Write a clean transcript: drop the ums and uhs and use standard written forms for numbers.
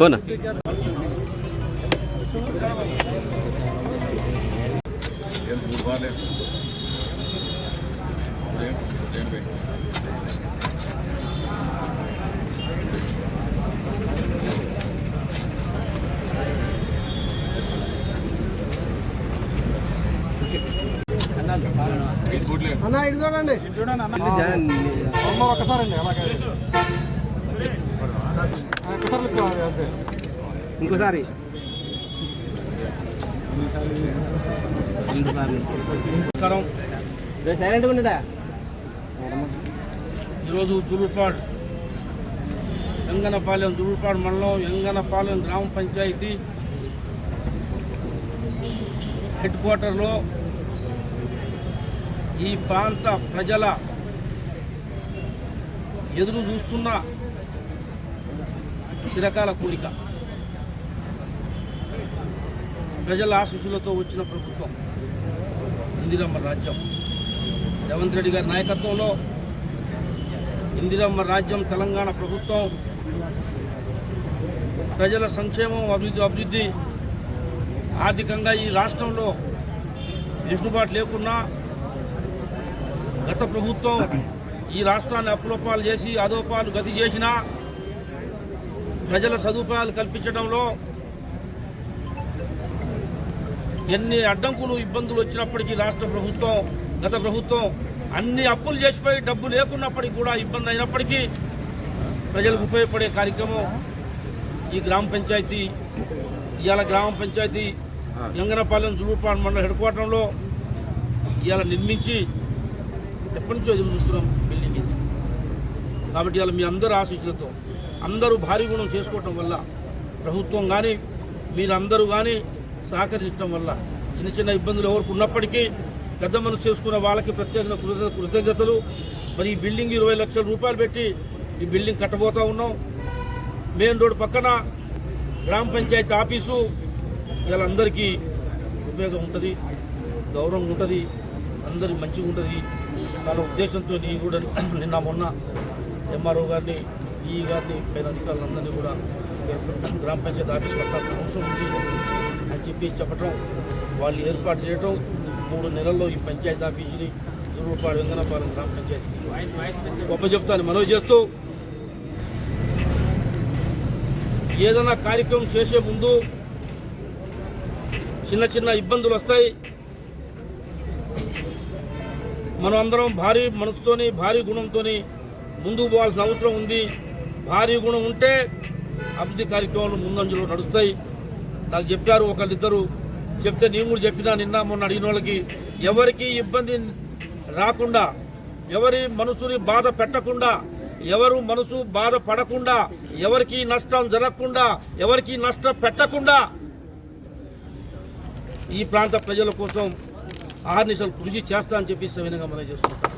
పోనా అన్న ఇటు చూడండి ఒక్కసారి అండి ఇంకోసారి సైలెంట్గా ఉండడా. ఈరోజు జురుపాడ్ ఎంగనపాలెం జురుపాడ్ మండలం ఎంగనపాలెం గ్రామ పంచాయతీ హెడ్ క్వార్టర్లో ఈ ప్రాంత ప్రజల ఎదురు చూస్తున్న చిరకాల కోరిక, ప్రజల ఆశీస్సులతో వచ్చిన ప్రభుత్వం ఇందిరమ్మ రాజ్యం. రేవంత్ రెడ్డి గారి నాయకత్వంలో ఇందిరమ్మ రాజ్యం తెలంగాణ ప్రభుత్వం ప్రజల సంక్షేమం అభివృద్ధి ఆర్థికంగా ఈ రాష్ట్రంలో వెసులుబాటు లేకున్నా గత ప్రభుత్వం ఈ రాష్ట్రాన్ని అప్పులపాలు చేసి అదోపాలు గతి చేసినా ప్రజల సదుపాయాలు కల్పించడంలో ఎన్ని అడ్డంకులు ఇబ్బందులు వచ్చినప్పటికీ రాష్ట్ర ప్రభుత్వం గత ప్రభుత్వం అన్ని అప్పులు చేసిపోయి డబ్బు లేకున్నప్పటికీ కూడా ఇబ్బంది అయినప్పటికీ ప్రజలకు ఉపయోగపడే కార్యక్రమం ఈ గ్రామ పంచాయతీ ఇవాళ గ్రామ పంచాయతీ ఎంగనపాలెం జురుపాడ్ మండల హెడ్ క్వార్టర్లో ఇవాళ నిర్మించి ఎప్పటి నుంచో ఎదురు చూస్తున్నాం బిల్డింగ్ ఇది. కాబట్టి ఇవాళ మీ అందరు ఆశీస్సులతో అందరూ భారీ గుణం చేసుకోవటం వల్ల ప్రభుత్వం కానీ మీరందరూ కానీ సహకరించడం వల్ల చిన్న చిన్న ఇబ్బందులు ఎవరికి ఉన్నప్పటికీ పెద్ద మనసు చేసుకున్న వాళ్ళకి ప్రత్యేక కృతజ్ఞతలు. మరి ఈ బిల్డింగ్ 20 లక్షల రూపాయలు పెట్టి ఈ బిల్డింగ్ కట్టబోతూ ఉన్నాం. మెయిన్ రోడ్ పక్కన గ్రామ పంచాయతీ ఆఫీసు వీళ్ళందరికీ ఉపయోగం ఉంటుంది, గౌరవం ఉంటుంది, అందరికి మంచిగా ఉంటుంది. దాని ఉద్దేశంతో నేను కూడా నిన్న మొన్న ఎంఆర్ఓ గారిని ఈ గారిని పైన అధికారులందరినీ కూడా గ్రామ పంచాయతీ ఆఫీస్ కట్టాల్సిన అవసరం ఉంది అని చెప్పడం, వాళ్ళు ఏర్పాటు చేయడం 3 నెలల్లో ఈ పంచాయతీ ఆఫీసుని జురుపాడ్ వెంగనపాలెం గ్రామ పంచాయతీ గొప్ప చెప్తాను మనవి చేస్తూ, ఏదైనా కార్యక్రమం చేసే ముందు చిన్న చిన్న ఇబ్బందులు వస్తాయి. మనం అందరం భారీ మనసుతోని భారీ గుణంతోని ముందుకు పోవాల్సిన అవసరం ఉంది. భారీ గుణం ఉంటే అభివృద్ధి కార్యక్రమాలు ముందంజలో నడుస్తాయి. నాకు చెప్పారు ఒకళ్ళిద్దరు చెప్తే నేను కూడా చెప్పినా నిన్న మొన్న అడిగిన వాళ్ళకి, ఎవరికి ఇబ్బంది రాకుండా, ఎవరి మనసుని బాధ పెట్టకుండా, ఎవరు మనసు బాధ పడకుండా, ఎవరికి నష్టం జరగకుండా, ఎవరికి నష్టం పెట్టకుండా ఈ ప్రాంత ప్రజల కోసం 6 నిమిషాలు కృషి చేస్తా అని చెప్పి సవినంగా మనం చేసుకుంటాం.